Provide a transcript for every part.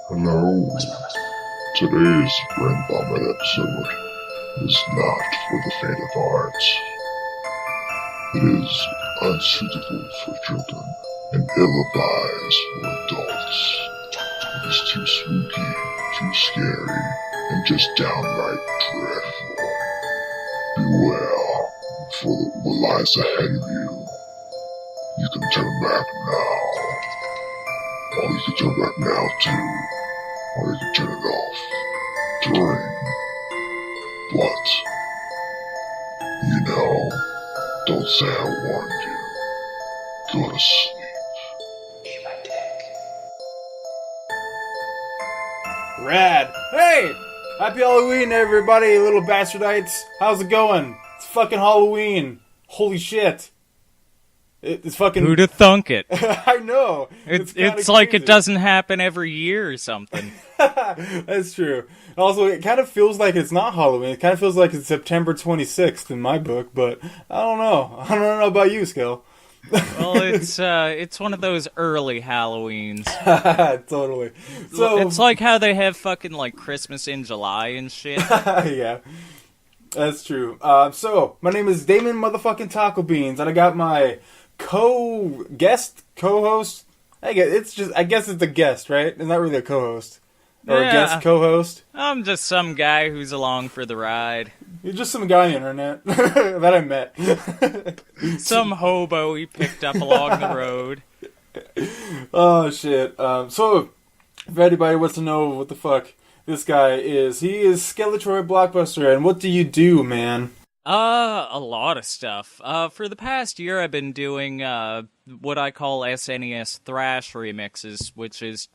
Hello. Today's Brain Vomit episode is not for the faint of heart. It is unsuitable for children and ill-advised for adults. It is too spooky, too scary, and just downright dreadful. Beware, for what lies ahead of you. You can turn back now. Or you can turn back now too. Or you can turn it off during. But, don't say I warned you. Go to sleep. Eat my dick. Rad. Hey! Happy Halloween, everybody, little bastardites. How's it going? It's fucking Halloween. Holy shit. It's fucking... Who'da thunk it? I know. It's like it doesn't happen every year or something. That's true. Also, it kind of feels like it's not Halloween. It kind of feels like it's September 26th in my book, but I don't know. I don't know about you, Skill. Well, it's one of those early Halloweens. Totally. So it's like how they have fucking like Christmas in July and shit. Yeah. That's true. So my name is Damon motherfucking Taco Beans, and I got my co-host. I guess it's a guest, right? It's not really a co-host. Or a guest co-host. I'm just some guy who's along for the ride. You're just some guy on the internet that I met. Some hobo he picked up along the road. Oh, shit. So, if anybody wants to know what the fuck this guy is, he is Skeletroy Blockbuster, and what do you do, man? A lot of stuff. For the past year, I've been doing, what I call SNES thrash remixes, which is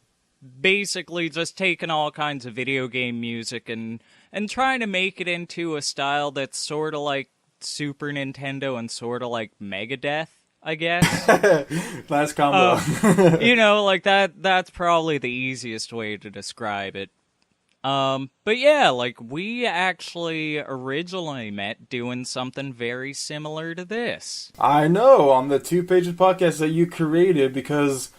basically just taking all kinds of video game music and trying to make it into a style that's sort of like Super Nintendo and sort of like Megadeth, I guess. Nice combo. Like that's probably the easiest way to describe it. But yeah, like, we actually originally met doing something very similar to this. I know, on the 2 Pages podcast that you created because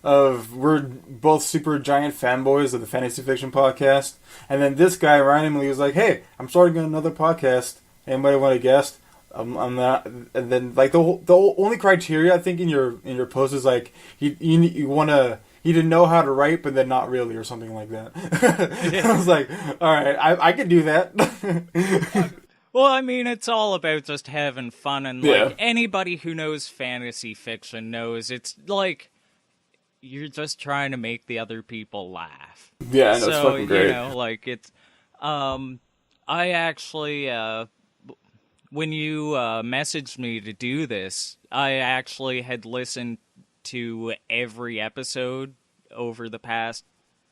we're both super giant fanboys of the fantasy fiction podcast. And then this guy randomly was like, hey, I'm starting another podcast. Anybody want to guest? I'm not. And then, like, the only criteria, I think, in your post is, like, you want to... He didn't know how to write, but then not really, or something like that. I was like, all right, I could do that. Well, I mean, it's all about just having fun, and like anybody who knows fantasy fiction knows it's like you're just trying to make the other people laugh. Yeah, I know, it's fucking great. Like it's. I actually, when you messaged me to do this, I actually had listened to every episode over the past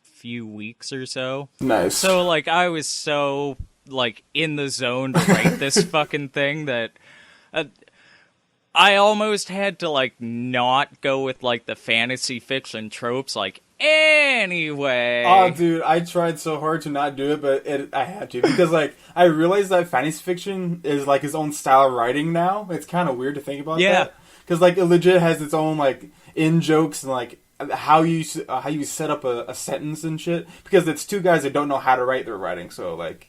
few weeks or so. Nice. So, like, I was so, like, in the zone to write this fucking thing that I almost had to, like, not go with, like, the fantasy fiction tropes, like, anyway. Oh, dude, I tried so hard to not do it, but I had to. Because, like, I realized that fantasy fiction is, like, his own style of writing now. It's kind of weird to think about that. Because, like, it legit has its own, like, in-jokes and, like, how you set up a sentence and shit. Because it's two guys that don't know how to write their writing. So, like,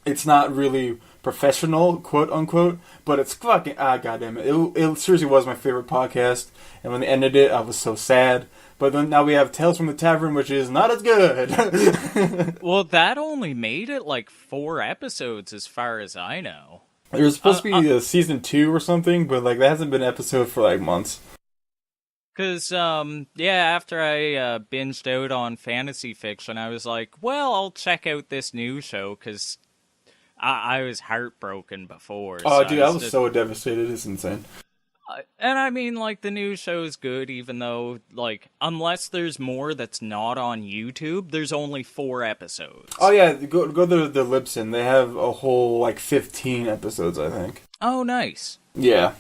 it's not really professional, quote-unquote. But it's fucking... goddamn it. It seriously was my favorite podcast. And when they ended it, I was so sad. But then now we have Tales from the Tavern, which is not as good. Well, that only made it, like, 4 episodes as far as I know. It was supposed to be season 2 or something, but like that hasn't been an episode for like months. Cause after I binged out on fantasy fiction, I was like, well, I'll check out this new show because I was heartbroken before. Oh, so dude, I was so devastated. It's insane. And I mean, like, the new show's good, even though, like, unless there's more that's not on YouTube, there's only 4 episodes. Oh, yeah, go to the Libsyn. They have a whole, like, 15 episodes, I think. Oh, nice. Yeah.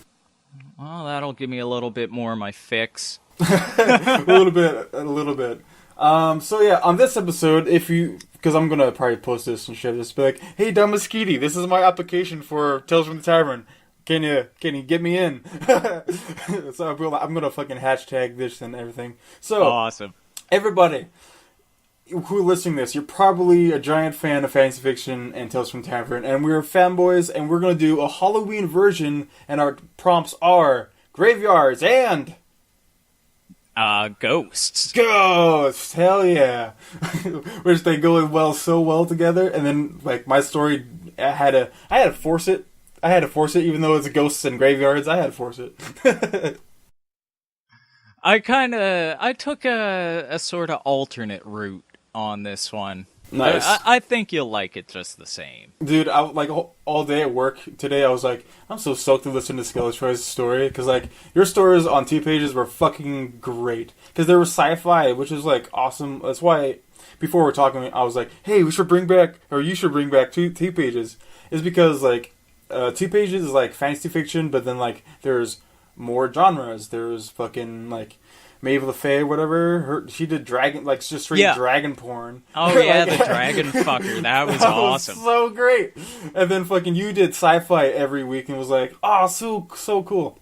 Well, that'll give me a little bit more of my fix. a little bit. So, yeah, on this episode, because I'm going to probably post this and share this, be like, hey, Damaskiti, this is my application for Tales from the Tavern. Can you get me in? So I'm gonna fucking hashtag this and everything. So awesome. Everybody, who are listening to this, you're probably a giant fan of fantasy fiction and Tales from Tavern, and we're fanboys, and we're going to do a Halloween version, and our prompts are graveyards and... Ghosts. Ghosts! Hell yeah! Which they go so well together, and then, like, my story, I had to force it. I had to force it, even though it's ghosts and graveyards, I had to force it. I took a sort of alternate route on this one. Nice. I think you'll like it just the same. Dude, I like all day at work today, I was like, I'm so stoked to listen to Skeletroy's story, because, like, your stories on T-Pages were fucking great. Because they were sci-fi, which is, like, awesome. That's why, before we were talking, I was like, hey, you should bring back T-Pages. Is because, like, T-Pages is, like, fantasy fiction, but then, like, there's more genres. There's fucking, like, Maeve LaFay or whatever. She did dragon, like, just straight dragon porn. Oh, yeah, the dragon fucker. That was awesome. Was so great. And then fucking you did sci-fi every week and was like, oh, so cool.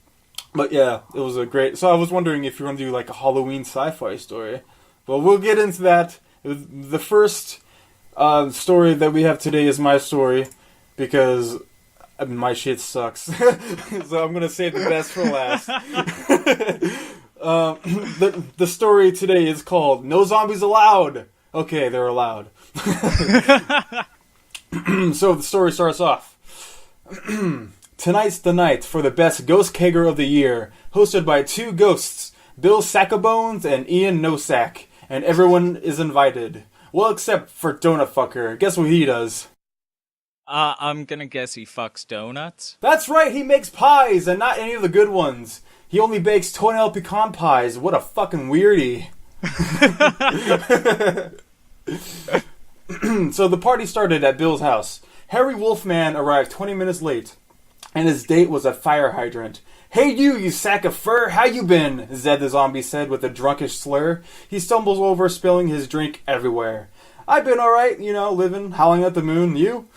But yeah, it was a great... So I was wondering if you were going to do, like, a Halloween sci-fi story. But we'll get into that. The first story that we have today is my story, because... my shit sucks. So I'm going to save the best for last. The story today is called No Zombies Allowed. Okay, they're allowed. So the story starts off. Tonight's the night for the best ghost kegger of the year, hosted by two ghosts, Bill Sackabones and Ian Nosack, and everyone is invited. Well, except for Donut Fucker. Guess what he does? I'm gonna guess he fucks donuts. That's right, he makes pies, and not any of the good ones. He only bakes toenail pecan pies. What a fucking weirdie. So the party started at Bill's house. Harry Wolfman arrived 20 minutes late, and his date was a fire hydrant. Hey you sack of fur, how you been? Zed the zombie said with a drunkish slur. He stumbles over, spilling his drink everywhere. I've been alright, living, howling at the moon. You?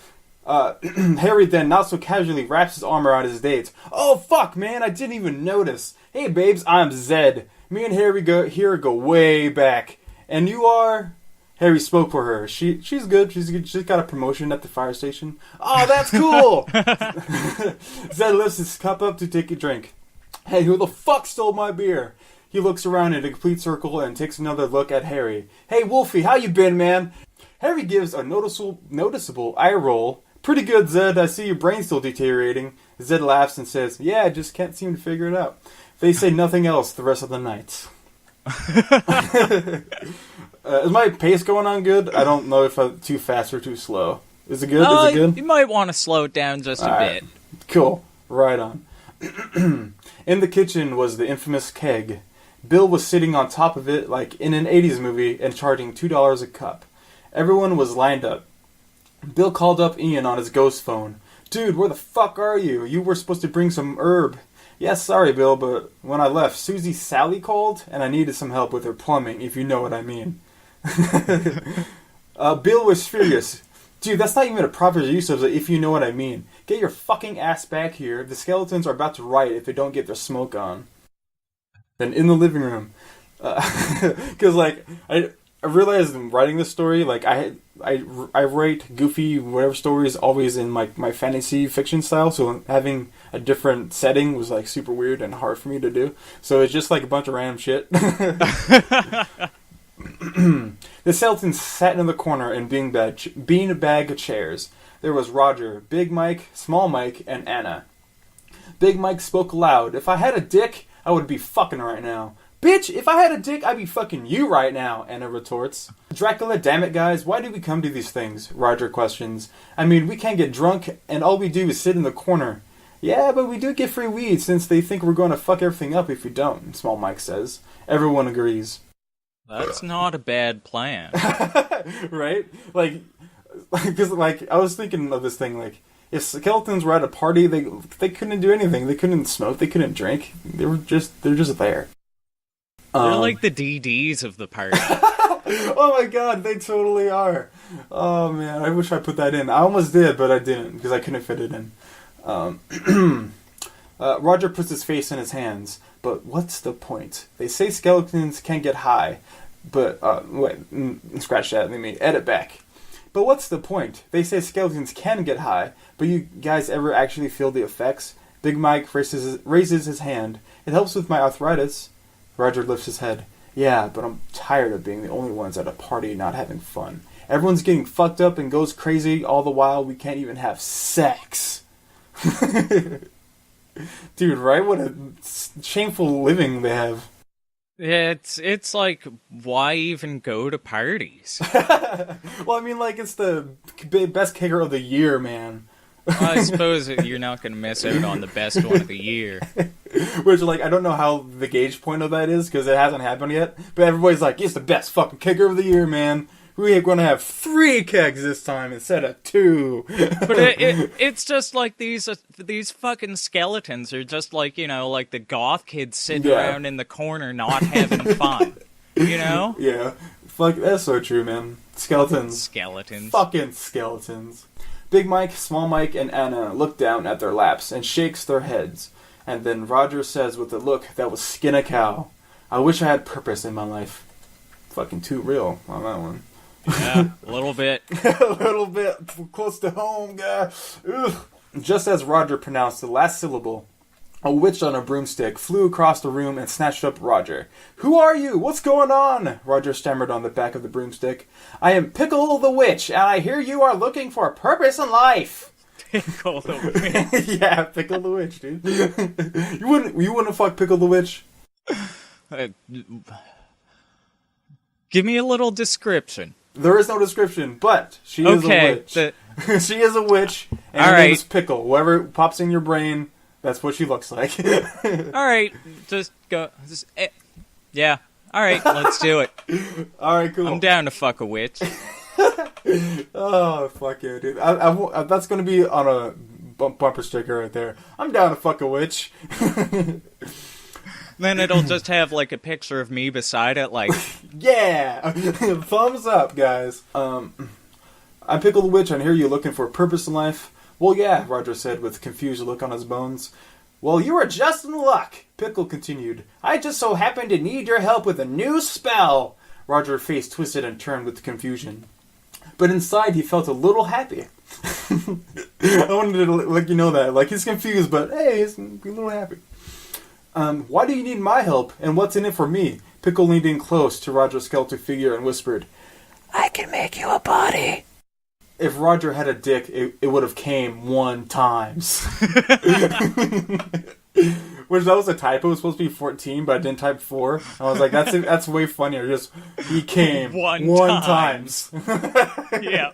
Harry then not so casually wraps his arm around his date. Oh fuck, man, I didn't even notice. Hey babes, I'm Zed. Me and Harry go way back. And you are? Harry spoke for her. She's good. She's got a promotion at the fire station. Oh, that's cool. Zed lifts his cup up to take a drink. Hey, who the fuck stole my beer? He looks around in a complete circle and takes another look at Harry. Hey Wolfie, how you been, man? Harry gives a noticeable eye roll. Pretty good, Zed. I see your brain's still deteriorating. Zed laughs and says, yeah, I just can't seem to figure it out. They say nothing else the rest of the night. Is my pace going on good? I don't know if I'm too fast or too slow. Is it good? Is it good? You might want to slow it down just a bit. Cool. Right on. In the kitchen was the infamous keg. Bill was sitting on top of it like in an 80s movie and charging $2 a cup. Everyone was lined up. Bill called up Ian on his ghost phone. Dude, where the fuck are you? You were supposed to bring some herb. Yes, sorry, Bill, but when I left, Susie Sally called, and I needed some help with her plumbing, if you know what I mean. Bill was furious. Dude, that's not even a proper use of the if you know what I mean. Get your fucking ass back here. The skeletons are about to riot if they don't get their smoke on. Then in the living room, because, like, I realized in writing this story, like, I write goofy whatever stories always in my fantasy fiction style, so having a different setting was like super weird and hard for me to do. So it's just like a bunch of random shit. The skeletons sat in the corner in beanbag chairs. There was Roger, Big Mike, Small Mike, and Anna. Big Mike spoke loud. If I had a dick, I would be fucking right now. Bitch, if I had a dick, I'd be fucking you right now, Anna retorts. Dracula, damn it, guys, why do we come to these things? Roger questions. I mean, we can't get drunk, and all we do is sit in the corner. Yeah, but we do get free weed, since they think we're going to fuck everything up if we don't, Small Mike says. Everyone agrees. That's not a bad plan. Right? Like, because, like, I was thinking of this thing, like, if skeletons were at a party, they couldn't do anything. They couldn't smoke, they couldn't drink. They're just there. They're like the DDs of the party. Oh my god, they totally are. Oh man, I wish I put that in. I almost did, but I didn't, because I couldn't fit it in. Roger puts his face in his hands. But what's the point? They say skeletons can't get high. But, wait, scratch that, let me edit back. But what's the point? They say skeletons can get high, but you guys ever actually feel the effects? Big Mike raises his hand. It helps with my arthritis. Roger lifts his head. Yeah, but I'm tired of being the only ones at a party not having fun. Everyone's getting fucked up and goes crazy, all the while we can't even have sex. Dude, right? What a shameful living they have. It's like, why even go to parties? Well, I mean, like, it's the best kicker of the year, man. I suppose you're not going to miss out on the best one of the year. Which, like, I don't know how the gauge point of that is, because it hasn't happened yet. But everybody's like, it's the best fucking kicker of the year, man. We're going to have 3 kegs this time instead of 2. But it's just like these fucking skeletons are just like, you know, like the goth kids sitting around in the corner not having fun. You know? Yeah. Fuck, that's so true, man. Skeletons. Fucking skeletons. Big Mike, Small Mike, and Anna look down at their laps and shakes their heads. And then Roger says with a look that was skin a cow, I wish I had purpose in my life. Fucking too real on that one. Yeah, a little bit. A little bit close to home, guy. Ugh. Just as Roger pronounced the last syllable, a witch on a broomstick flew across the room and snatched up Roger. Who are you? What's going on? Roger stammered on the back of the broomstick. I am Pickle the Witch, and I hear you are looking for a purpose in life. Pickle the Witch. Yeah, Pickle the Witch, dude. You wouldn't fuck Pickle the Witch? Give me a little description. There is no description, but she is a witch. She is a witch, and her name is Pickle. Whoever pops in your brain, that's what she looks like. Alright, just go. Yeah, alright, let's do it. Alright, cool. I'm down to fuck a witch. Oh, fuck yeah, dude. That's going to be on a bumper sticker right there. I'm down to fuck a witch. Then it'll just have, like, a picture of me beside it, like... Yeah! Thumbs up, guys. I'm Pickle the Witch, and here you're looking for a purpose in life. Well, yeah, Roger said with a confused look on his bones. Well, you are just in luck, Pickle continued. I just so happen to need your help with a new spell. Roger's face twisted and turned with confusion. But inside, he felt a little happy. I wanted to let you know that. Like, he's confused, but hey, he's a little happy. Why do you need my help, and what's in it for me? Pickle leaned in close to Roger's skeletal figure and whispered, I can make you a body. If Roger had a dick, it would have came 1 times. Which, that was a typo. It was supposed to be 14, but I didn't type 4. I was like, that's way funnier. Just, he came 1 times. Yeah.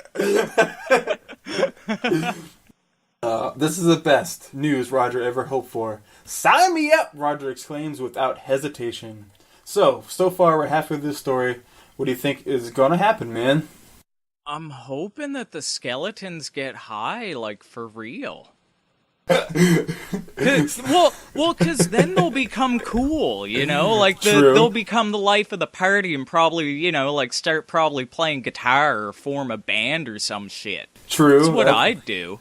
This is the best news Roger ever hoped for. Sign me up, Roger exclaims without hesitation. So far we're halfway through this story. What do you think is gonna happen, man? I'm hoping that the skeletons get high, like, for real. Because then they'll become cool, you know? Like, they'll become the life of the party and probably, you know, like, start probably playing guitar or form a band or some shit. True. That's what I'd do.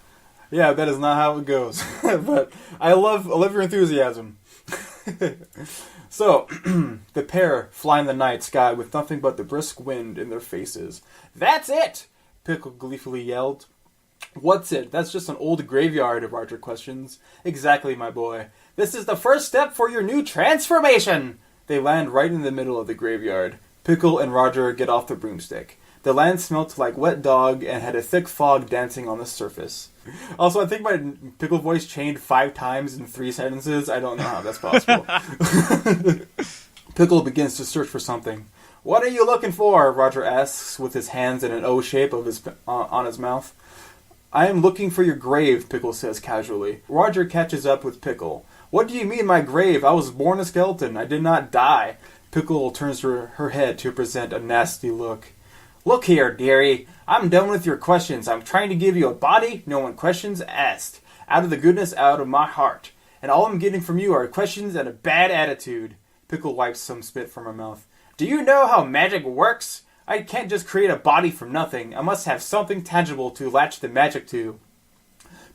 Yeah, that is not how it goes. But I love your enthusiasm. So, the pair fly in the night sky with nothing but the brisk wind in their faces. That's it! Pickle gleefully yelled. What's it? That's just an old graveyard, Roger questions. Exactly, my boy. This is the first step for your new transformation! They land right in the middle of the graveyard. Pickle and Roger get off the broomstick. The land smelt like wet dog and had a thick fog dancing on the surface. Also, I think my Pickle voice changed 5 times in 3 sentences. I don't know how that's possible. Pickle begins to search for something. What are you looking for? Roger asks with his hands in an O shape of on his mouth. I am looking for your grave, Pickle says casually. Roger catches up with Pickle. What do you mean my grave? I was born a skeleton. I did not die. Pickle turns her head to present a nasty look. Look here, dearie. I'm done with your questions. I'm trying to give you a body, no one questions asked. Out of the goodness out of my heart. And all I'm getting from you are questions and a bad attitude. Pickle wipes some spit from her mouth. Do you know how magic works? I can't just create a body from nothing. I must have something tangible to latch the magic to.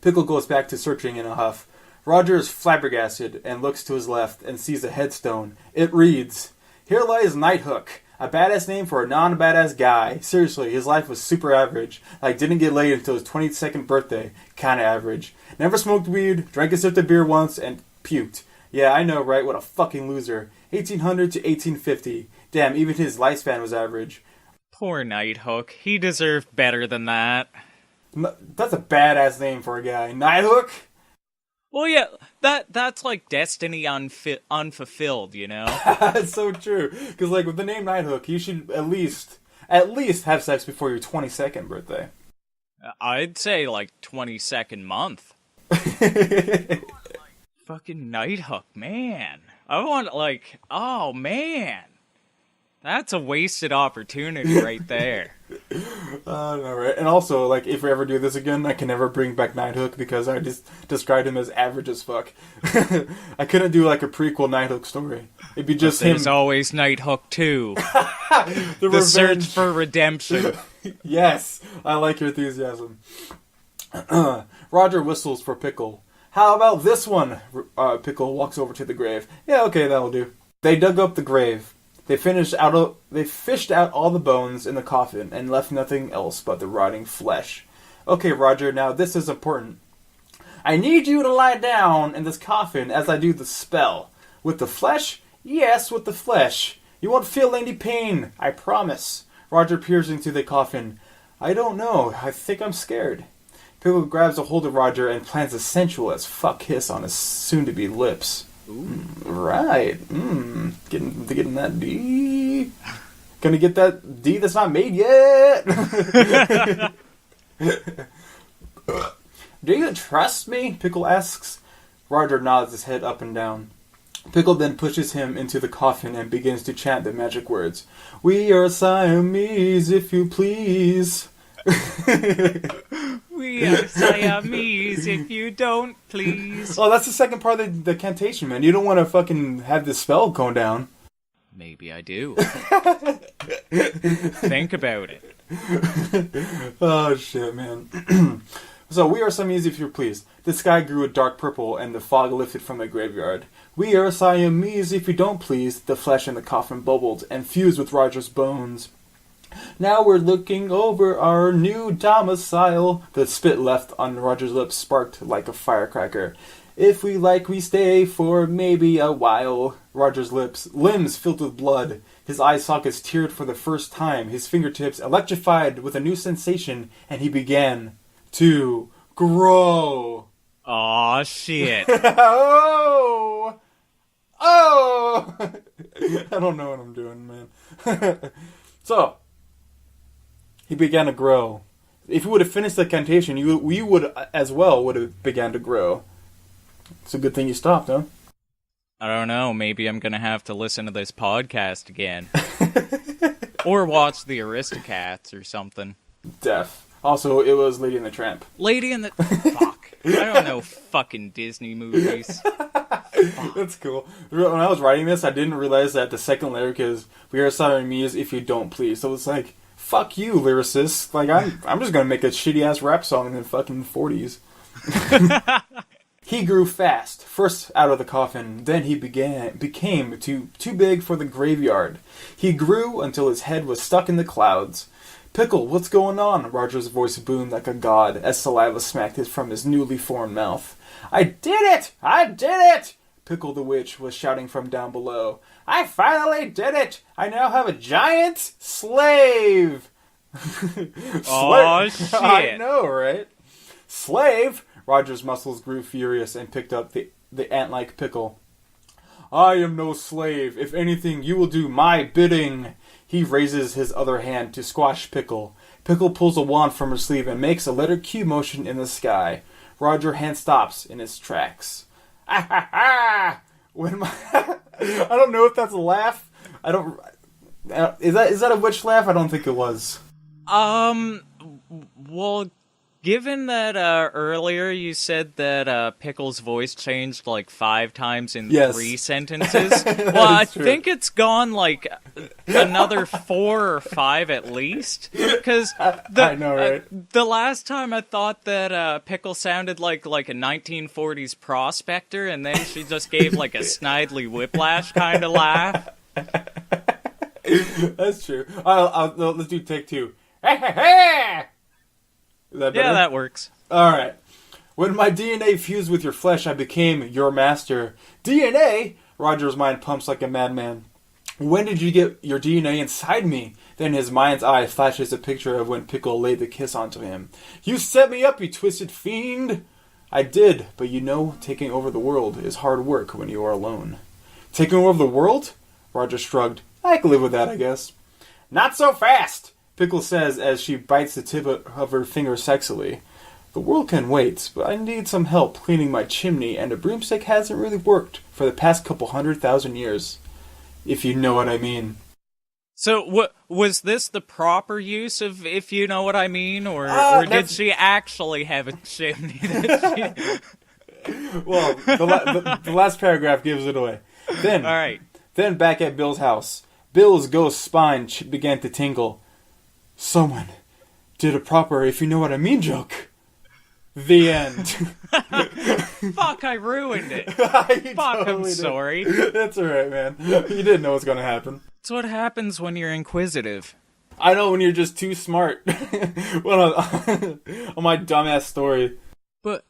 Pickle goes back to searching in a huff. Roger is flabbergasted and looks to his left and sees a headstone. It reads, Here lies Nighthook, A badass name for a non-badass guy. Seriously, his life was super average. Like, didn't get laid until his 22nd birthday. Kinda average. Never smoked weed, drank a sip of beer once, and puked. Yeah, I know, right? What a fucking loser. 1800 to 1850. Damn, even his lifespan was average. Poor Nighthook. He deserved better than that. That's a badass name for a guy. Nighthook? Well, yeah, that's like destiny unfulfilled, you know? That's so true. Because, like, with the name Nighthook, you should at least have sex before your 22nd birthday. I'd say, like, 22nd month. Fucking Nighthook, man. I want, like, oh, man. That's a wasted opportunity right there. No, right? And also, like, if we ever do this again, I can never bring back Nighthook because I just described him as average as fuck. I couldn't do, like, a prequel Nighthook story. It'd be just him. There's always Nighthook 2. the search for redemption. Yes, I like your enthusiasm. Roger whistles for Pickle. How about this one? Pickle walks over to the grave. Yeah, okay, that'll do. They dug up the grave. They fished out all the bones in the coffin and left nothing else but the rotting flesh. Okay, Roger, now this is important. I need you to lie down in this coffin as I do the spell. With the flesh? Yes, with the flesh. You won't feel any pain, I promise. Roger peers into the coffin. I don't know. I think I'm scared. Pickle grabs a hold of Roger and plants a sensual as fuck kiss on his soon-to-be lips. Right. Getting that D. Gonna get that D that's not made yet. Do you trust me? Pickle asks. Roger nods his head up and down. Pickle then pushes him into the coffin and begins to chant the magic words. We are Siamese, if you please. We are Siamese, if you don't please. Oh, that's the second part of the cantation, man. You don't want to fucking have this spell going down. Maybe I do. Think about it. Oh, shit, man. So, we are Siamese, if you please. The sky grew a dark purple, and the fog lifted from the graveyard. We are Siamese, if you don't please. The flesh in the coffin bubbled and fused with Roger's bones. Now we're looking over our new domicile. The spit left on Roger's lips sparked like a firecracker. If we like, we stay for maybe a while. Roger's limbs filled with blood. His eye sockets teared for the first time. His fingertips electrified with a new sensation, and he began to grow. Aw, shit. Oh! I don't know what I'm doing, man. So, he began to grow. If you would have finished the cantation, we would as well would have began to grow. It's a good thing you stopped, huh? I don't know. Maybe I'm gonna have to listen to this podcast again. Or watch the Aristocats or something. Deaf. Also, it was Lady and the Tramp. Lady and the... Fuck. I don't know fucking Disney movies. That's cool. When I was writing this, I didn't realize that the second lyric is, we are Siamese if you don't please. So it's like, fuck you, lyricist. Like, I'm just gonna make a shitty-ass rap song in the fucking 40s. He grew fast, first out of the coffin, then he became too big for the graveyard. He grew until his head was stuck in the clouds. Pickle, what's going on? Roger's voice boomed like a god as saliva smacked from his newly formed mouth. I did it! I did it! Pickle the Witch was shouting from down below. I finally did it! I now have a giant slave! Oh, shit. I know, right? Slave? Roger's muscles grew furious and picked up the ant-like Pickle. I am no slave. If anything, you will do my bidding. He raises his other hand to squash Pickle. Pickle pulls a wand from her sleeve and makes a letter Q motion in the sky. Roger's hand stops in its tracks. Ah ha ha! I don't know if that's a laugh. I don't. Is that a witch laugh? I don't think it was. Well, given that earlier you said that Pickle's voice changed like 5 times in 3 sentences, well, I think it's gone like another 4 or 5 at least. Because I know, right? The last time I thought that Pickle sounded like a 1940s prospector, and then she just gave like a snidely whiplash kind of laugh. That's true. Let's do take 2. Is that better? Yeah, that works. All right. When my DNA fused with your flesh, I became your master. DNA? Roger's mind pumps like a madman. When did you get your DNA inside me? Then his mind's eye flashes a picture of when Pickle laid the kiss onto him. You set me up, you twisted fiend! I did, but you know, taking over the world is hard work when you are alone. Taking over the world? Roger shrugged. I can live with that, I guess. Not so fast, Pickle says as she bites the tip of her finger sexily. The world can wait, but I need some help cleaning my chimney, and a broomstick hasn't really worked for the past couple 100,000 years. If you know what I mean. So, what was this the proper use of "if you know what I mean," or did she actually have a chimney? Well, the last paragraph gives it away. All right. Then back at Bill's house, Bill's ghost spine began to tingle. Someone did a proper "if you know what I mean" joke. The end. Fuck, I ruined it. I'm sorry. That's alright, man. You didn't know what's gonna happen. That's what happens when you're inquisitive. I know, when you're just too smart. On my dumbass story. But,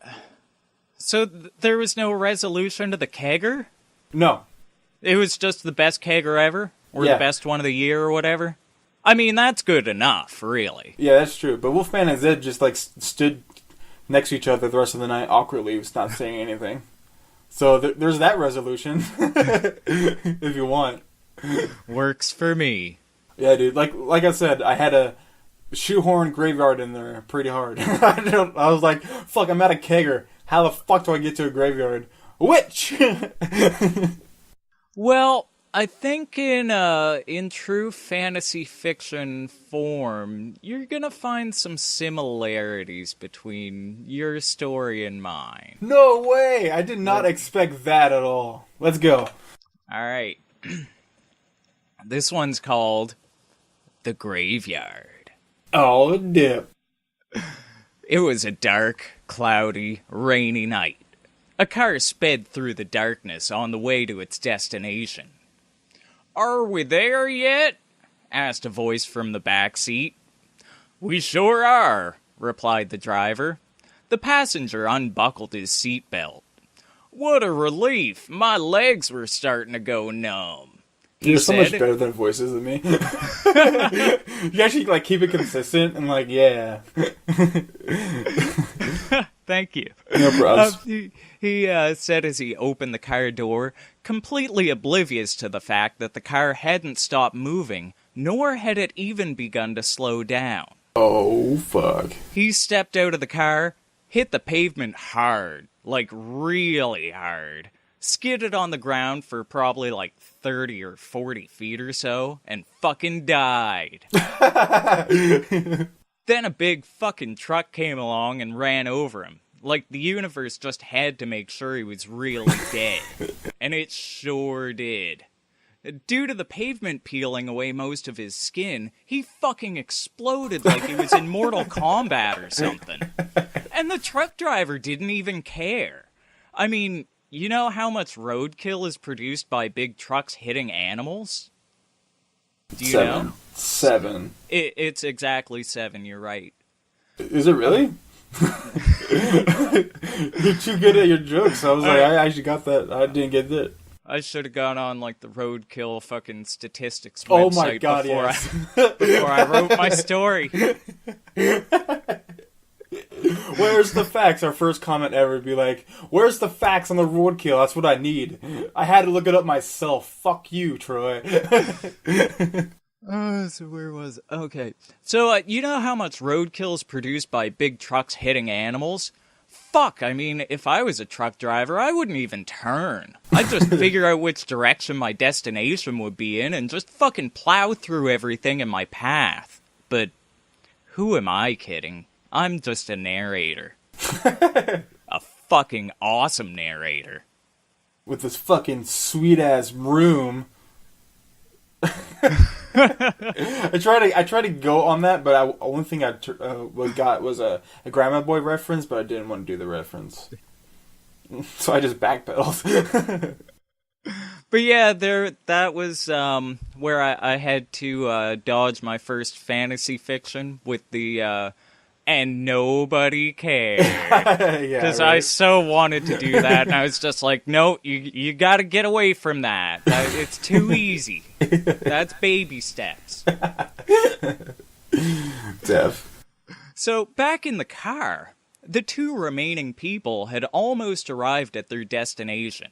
so there was no resolution to the kegger? No. It was just the best kegger ever? Or the best one of the year or whatever? I mean, that's good enough, really. Yeah, that's true. But Wolfman and Zed just, stood next to each other the rest of the night awkwardly, not saying anything. So there's that resolution, if you want. Works for me. Yeah, dude. Like I said, I had a shoehorn graveyard in there pretty hard. I was like, fuck, I'm at a kegger. How the fuck do I get to a graveyard? Which? Well, I think in true fantasy fiction form, you're gonna find some similarities between your story and mine. No way! I did not expect that at all. Let's go. Alright. This one's called The Graveyard. Oh, dip. It was a dark, cloudy, rainy night. A car sped through the darkness on the way to its destination. "Are we there yet?" asked a voice from the back seat. "We sure are," replied the driver. The passenger unbuckled his seatbelt. "What a relief! My legs were starting to go numb." You're so much better than voices than me. You actually keep it consistent and yeah. Thank you. No problems. He said as he opened the car door, completely oblivious to the fact that the car hadn't stopped moving, nor had it even begun to slow down. Oh, fuck. He stepped out of the car, hit the pavement hard, really hard, skidded on the ground for probably 30 or 40 feet or so, and fucking died. Then a big fucking truck came along and ran over him. The universe just had to make sure he was really dead. And it sure did. Due to the pavement peeling away most of his skin, he fucking exploded like he was in Mortal Kombat or something. And the truck driver didn't even care. I mean, you know how much roadkill is produced by big trucks hitting animals? Do you know? 7. It's exactly 7, you're right. Is it really? You're too good at your jokes. I was I actually got that. I didn't get that. I should have gone on the roadkill fucking statistics website oh my God, before I wrote my story. Where's the facts? Our first comment ever would be where's the facts on the roadkill? That's what I need. I had to look it up myself. Fuck you, Troy. So where was it? Okay. So, you know how much roadkill is produced by big trucks hitting animals? Fuck, I mean, if I was a truck driver, I wouldn't even turn. I'd just figure out which direction my destination would be in and just fucking plow through everything in my path. But who am I kidding? I'm just a narrator. A fucking awesome narrator. With this fucking sweet-ass room. I try to go on that, but only thing I got was a Grandma Boy reference, but I didn't want to do the reference, so I just backpedaled. But yeah, that was where I had to dodge my first fantasy fiction with the and nobody cared. Because I so wanted to do that, and I was just like, no, you gotta get away from that. It's too easy. That's baby steps. Def. So, back in the car, the two remaining people had almost arrived at their destination.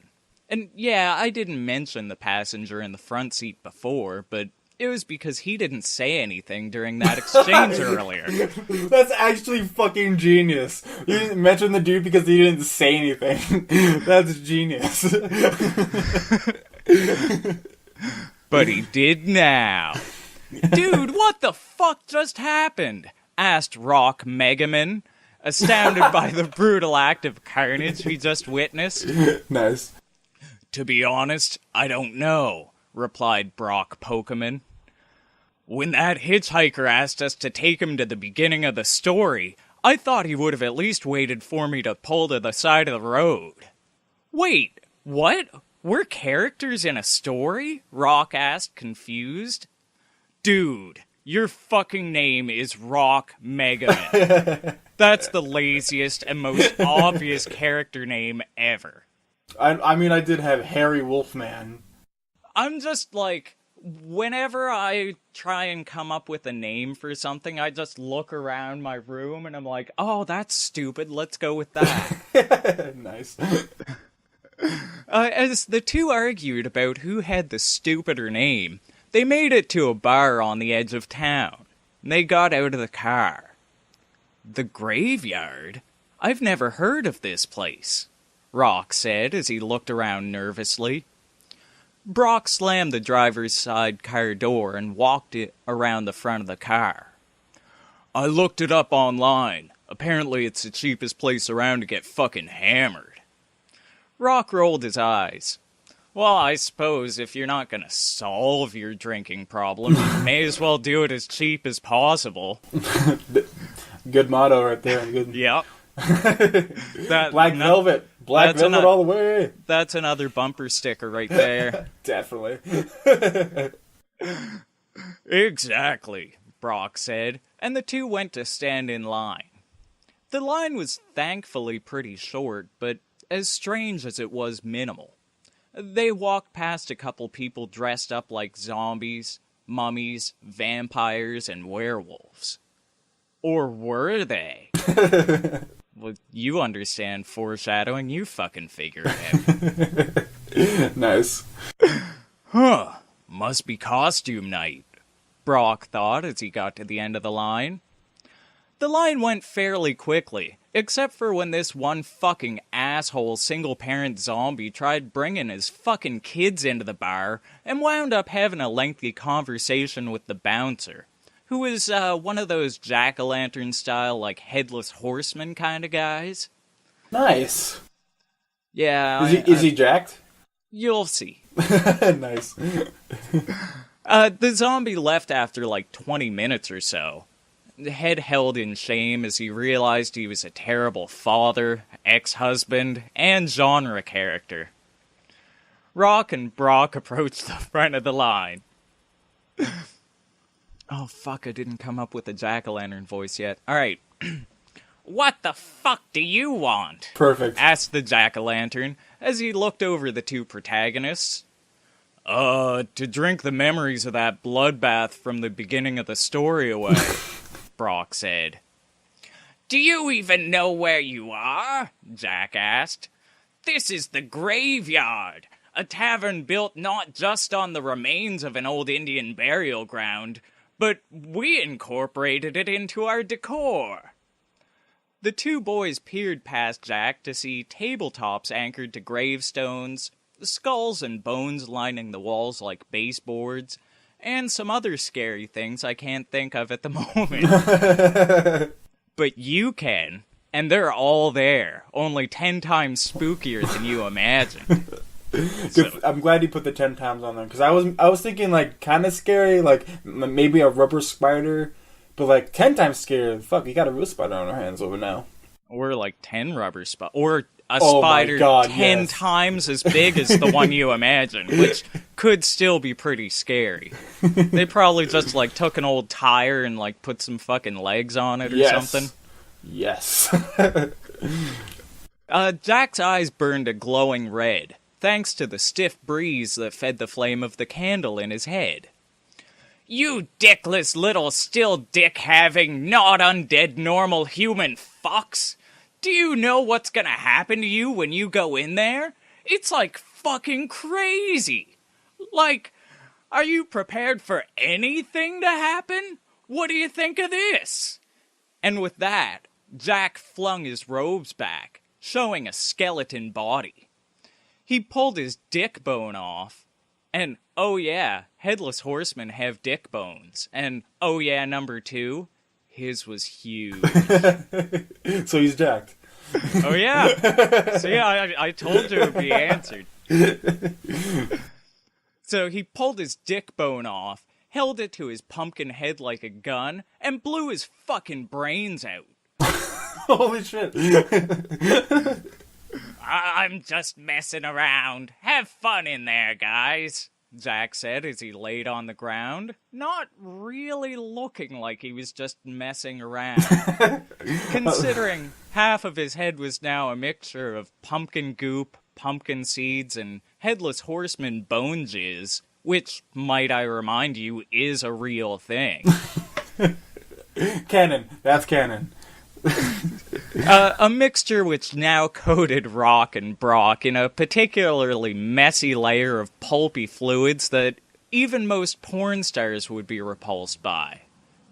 And yeah, I didn't mention the passenger in the front seat before, but it was because he didn't say anything during that exchange earlier. That's actually fucking genius. You didn't mention the dude because he didn't say anything. That's genius. But he did now. Dude, what the fuck just happened? Asked Rock Megaman, astounded by the brutal act of carnage he just witnessed. Nice. To be honest, I don't know, replied Brock Pokemon. When that hitchhiker asked us to take him to the beginning of the story, I thought he would have at least waited for me to pull to the side of the road. Wait, what? We're characters in a story? Rock asked, confused. Dude, your fucking name is Rock Megaman. That's the laziest and most obvious character name ever. I mean, I did have Harry Wolfman. I'm just like, whenever I try and come up with a name for something, I just look around my room and I'm like, oh, that's stupid, let's go with that. Nice. As the two argued about who had the stupider name, they made it to a bar on the edge of town. They got out of the car. The graveyard? I've never heard of this place, Rock said as he looked around nervously. Brock slammed the driver's side car door and walked it around the front of the car. I looked it up online. Apparently it's the cheapest place around to get fucking hammered. Rock rolled his eyes. Well, I suppose if you're not gonna solve your drinking problem, you may as well do it as cheap as possible. Good motto right there. Good. Yep. Black velvet. Black velvet all the way. That's another bumper sticker right there. Definitely. Exactly, Brock said, and the two went to stand in line. The line was thankfully pretty short, but as strange as it was minimal. They walked past a couple people dressed up like zombies, mummies, vampires, and werewolves. Or were they? Well, you understand foreshadowing, you fucking figure it out. Nice. Huh, must be costume night, Brock thought as he got to the end of the line. The line went fairly quickly, except for when this one fucking asshole single-parent zombie tried bringing his fucking kids into the bar and wound up having a lengthy conversation with the bouncer, who was one of those jack-o'-lantern style, like, headless horseman kind of guys. Nice. Yeah. Is he jacked? You'll see. Nice. The zombie left after like 20 minutes or so, head held in shame as he realized he was a terrible father, ex-husband, and genre character. Rock and Brock approached the front of the line. Oh, fuck, I didn't come up with a jack-o'-lantern voice yet. Alright. What the fuck do you want? Perfect. Asked the jack-o'-lantern as he looked over the two protagonists. To drink the memories of that bloodbath from the beginning of the story away, Brock said. Do you even know where you are? Jack asked. This is the graveyard, a tavern built not just on the remains of an old Indian burial ground, but we incorporated it into our decor. The two boys peered past Jack to see tabletops anchored to gravestones, skulls and bones lining the walls like baseboards, and some other scary things I can't think of at the moment. But you can, and they're all there, only 10 times spookier than you imagined. So. I'm glad you put the 10 times on there, because I was thinking, like, kind of scary, like, maybe a rubber spider, but, like, 10 times scary. Fuck, you got a real spider on our hands over now. Or, like, 10 rubber spiders. Or a Oh my spider God, 10 yes. times as big as the one you imagine, which could still be pretty scary. They probably just, like, took an old tire and, like, put some fucking legs on it or something. Yes. Jack's eyes burned a glowing red, thanks to the stiff breeze that fed the flame of the candle in his head. You dickless little still dick-having, not undead normal human fucks! Do you know what's gonna happen to you when you go in there? It's like fucking crazy! Like, are you prepared for anything to happen? What do you think of this? And with that, Jack flung his robes back, showing a skeleton body. He pulled his dick bone off, and oh yeah, headless horsemen have dick bones. And oh yeah, number 2, his was huge. So he's jacked. Oh yeah. See, I told you it would be answered. So he pulled his dick bone off, held it to his pumpkin head like a gun, and blew his fucking brains out. Holy shit. I'm just messing around. Have fun in there, guys, Jack said as he laid on the ground, not really looking like he was just messing around. Considering half of his head was now a mixture of pumpkin goop, pumpkin seeds, and headless horseman bone jizz, which, might I remind you, is a real thing. Canon. That's canon. A mixture which now coated Rock and Brock in a particularly messy layer of pulpy fluids that even most porn stars would be repulsed by.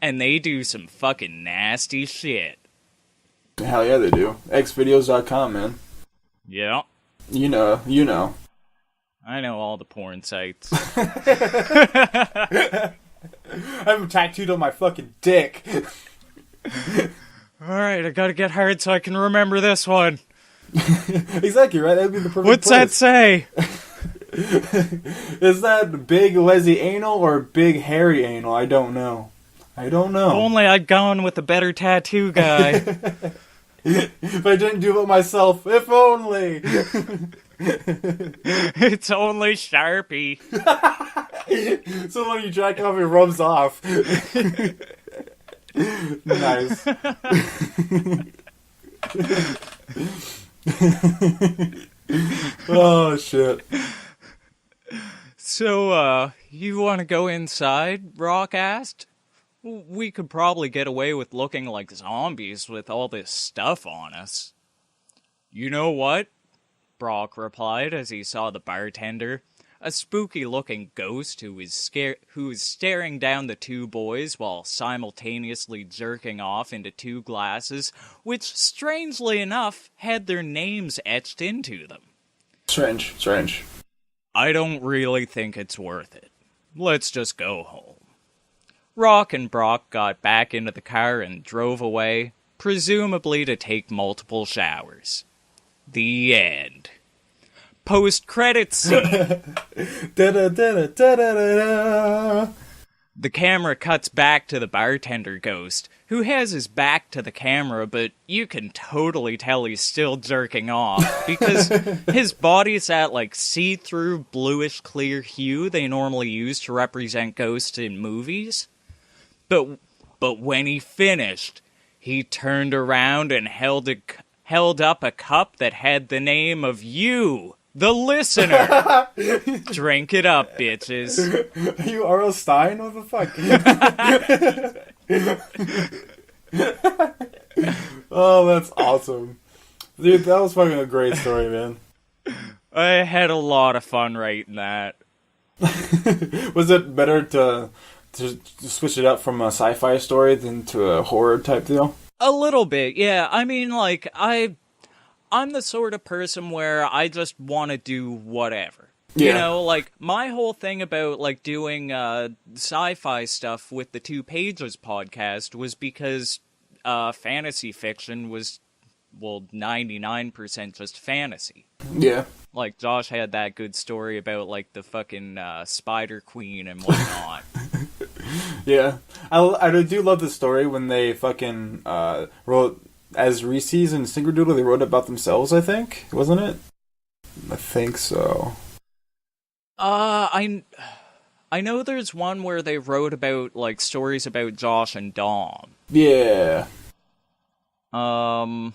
And they do some fucking nasty shit. Hell yeah, they do. Xvideos.com, man. Yeah. You know. I know all the porn sites. I have them tattooed on my fucking dick. Alright, I gotta get hard so I can remember this one. Exactly, right? That'd be the perfect What's that say? Is that big Leslie anal or big hairy anal? I don't know. If only I'd gone with a better tattoo guy. If I didn't do it myself, if only. It's only Sharpie. So when you jack off, it rubs off. Nice. Oh, shit. So, you want to go inside? Rock asked. We could probably get away with looking like zombies with all this stuff on us. You know what? Brock replied as he saw the bartender, a spooky-looking ghost who was staring down the two boys while simultaneously jerking off into two glasses, which, strangely enough, had their names etched into them. Strange. I don't really think it's worth it. Let's just go home. Rock and Brock got back into the car and drove away, presumably to take multiple showers. The end. Post-credits scene. The camera cuts back to the bartender ghost, who has his back to the camera, but you can totally tell he's still jerking off, because his body's that, like, see-through bluish-clear hue they normally use to represent ghosts in movies. But when he finished, he turned around and held up a cup that had the name of you, the listener. Drink it up, bitches. Are you R.L. Stein? What the fuck? Oh, that's awesome. Dude, that was fucking a great story, man. I had a lot of fun writing that. Was it better to switch it up from a sci-fi story than to a horror type deal? A little bit, yeah. I mean, like, I'm the sort of person where I just want to do whatever. Yeah. You know, like, my whole thing about, like, doing sci-fi stuff with the Two Pages podcast was because fantasy fiction was, well, 99% just fantasy. Yeah. Like, Josh had that good story about, like, the fucking Spider Queen and whatnot. Yeah. I do love the story when they fucking wrote as Reese's and Snickerdoodle, they wrote about themselves, I think. Wasn't it? I think so. I know there's one where they wrote about, like, stories about Josh and Dom. Yeah. I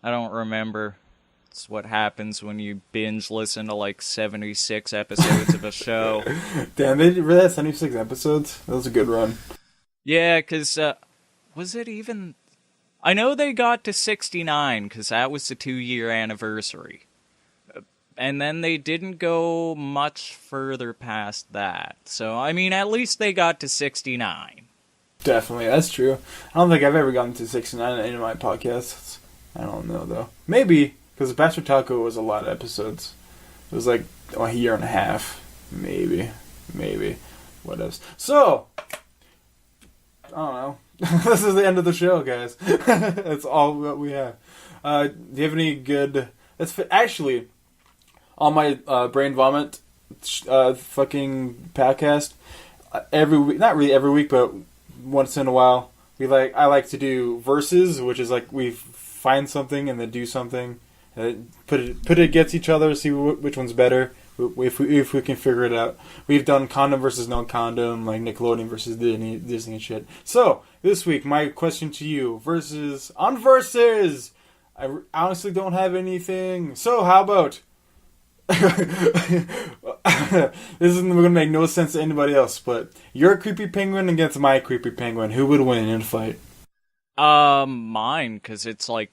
don't remember. It's what happens when you binge listen to, like, 76 episodes of a show. Damn, they really had 76 episodes? That was a good run. Yeah, because, was it even... I know they got to 69, because that was the 2-year anniversary. And then they didn't go much further past that. So, I mean, at least they got to 69. Definitely, that's true. I don't think I've ever gotten to 69 in any of my podcasts. I don't know, though. Maybe, because Bastard Taco was a lot of episodes. It was like a year and a half. Maybe. What else? So, I don't know. This is the end of the show, guys. That's all that we have. Do you have any good... Actually, on my Brain Vomit fucking podcast, every week, not really every week, but once in a while, I like to do verses, which is like we find something and then do something, put it against each other, see which one's better. If we can figure it out. We've done condom versus no condom, like Nickelodeon versus Disney and shit. So this week, my question to you: versus. I honestly don't have anything. So how about? This isn't going to make no sense to anybody else, but your creepy penguin against my creepy penguin. Who would win in a fight? Mine, because it's like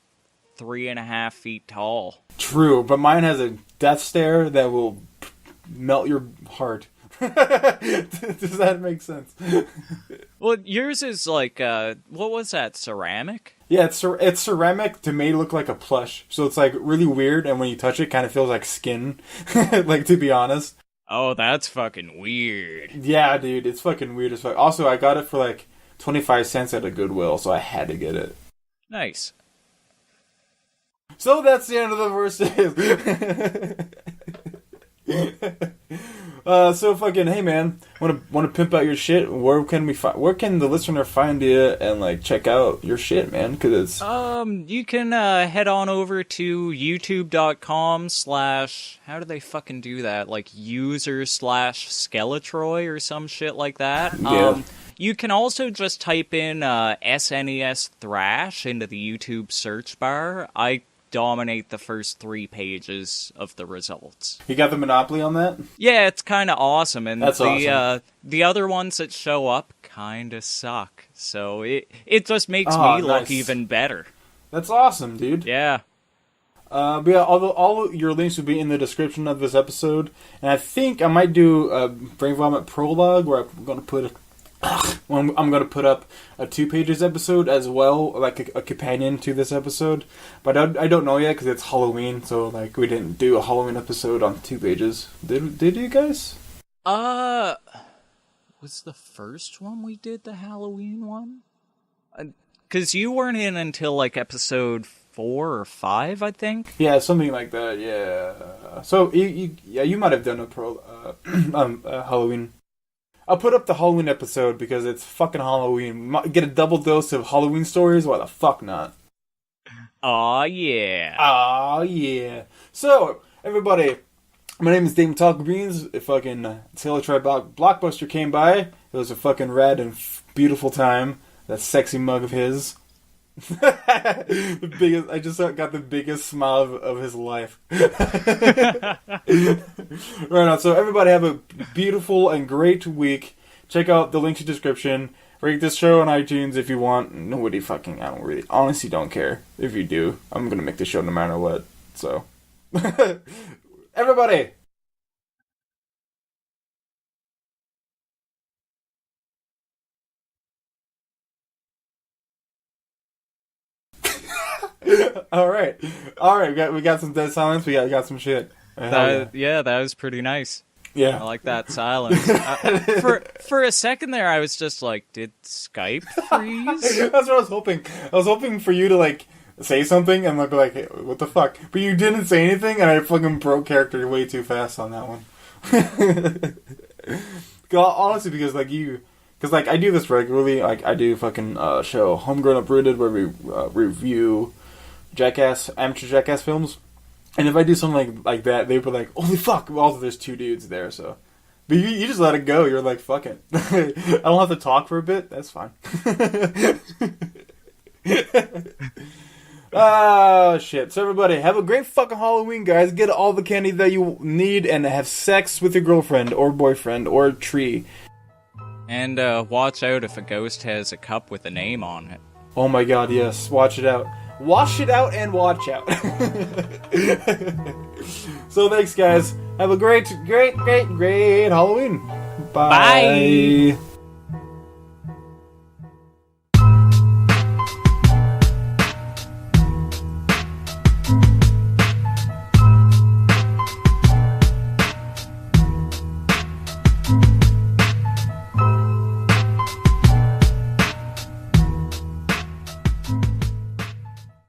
3.5 feet tall. True, but mine has a death stare that will melt your heart. Does that make sense? Well, yours is like, what was that, ceramic? Yeah, it's ceramic to make it look like a plush. So it's like really weird, and when you touch it, kind of feels like skin. Like, to be honest. Oh, that's fucking weird. Yeah, dude, it's fucking weird as fuck. Also, I got it for like 25 cents at a Goodwill, so I had to get it. Nice. So that's the end of the verses. So fucking hey man, want to pimp out your shit? Where can the listener find you and like check out your shit, man? Cause it's you can head on over to youtube.com/ how do they fucking do that? Like user/Skeletroy or some shit like that. Yeah. You can also just type in SNES Thrash into the YouTube search bar. I dominate the first 3 pages of the results. You got the monopoly on that? Yeah, it's kind of awesome, and that's awesome. The other ones that show up kind of suck. So it just makes me look even better. That's awesome, dude. Yeah. But yeah, all your links will be in the description of this episode, and I think I might do a Brain Vomit prologue where I'm going to put up a 2 pages episode as well, like a companion to this episode. But I don't know yet because it's Halloween, so like we didn't do a Halloween episode on 2 pages. Did you guys? Was the first one we did the Halloween one? Because you weren't in until like episode 4 or 5, I think. Yeah, something like that. Yeah. So you might have done a Halloween. I'll put up the Halloween episode because it's fucking Halloween. Get a double dose of Halloween stories? Why the fuck not? Aw, yeah. Aw, yeah. So, everybody, my name is Damon Talk Beans. A fucking Skeletroy Blockbuster came by. It was a fucking rad and beautiful time. That sexy mug of his. I just got the biggest smile of his life. Right on. So everybody have a beautiful and great week. Check out the links in the description. Rate this show on iTunes if you want. I honestly don't care. If you do, I'm gonna make the show no matter what. So everybody. All right. We got some dead silence. We got some shit. Yeah, that was pretty nice. Yeah, I like that silence. For a second there, I was just like, "Did Skype freeze?" That's what I was hoping. I was hoping for you to like say something and look like, hey, "What the fuck?" But you didn't say anything, and I fucking broke character way too fast on that one. Honestly, because I do this regularly. Like I do fucking show Homegrown Uprooted where we review Jackass, amateur Jackass films. And if I do something like that, they'd be like, holy fuck, also there's 2 dudes there, so. But you just let it go, you're like, fuck it. I don't have to talk for a bit, that's fine. Ah, shit. So everybody, have a great fucking Halloween, guys. Get all the candy that you need and have sex with your girlfriend or boyfriend or tree. And watch out if a ghost has a cup with a name on it. Oh my god, yes. Watch it out. Wash it out and watch out. So thanks, guys. Have a great Halloween. Bye. Bye.